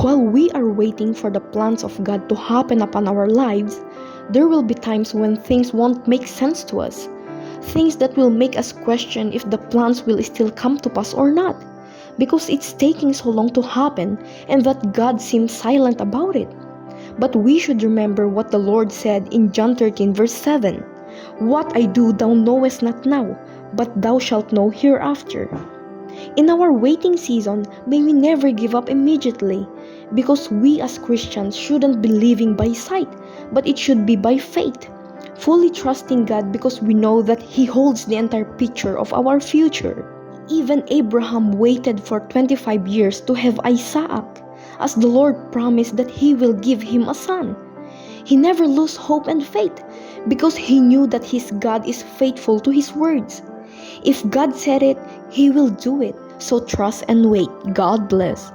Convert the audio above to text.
While we are waiting for the plans of God to happen upon our lives, there will be times when things won't make sense to us. Things that will make us question if the plans will still come to pass or not, because it's taking so long to happen and that God seems silent about it. But we should remember what the Lord said in John 13 verse 7. What I do thou knowest not now, but thou shalt know hereafter. In our waiting season, may we never give up immediately, because we as Christians shouldn't be living by sight, but it should be by faith, fully trusting God because we know that He holds the entire picture of our future. Even Abraham waited for 25 years to have Isaac, as the Lord promised that He will give him a son. He never lost hope and faith because he knew that his God is faithful to His words. If God said it, He will do it. So trust and wait. God bless.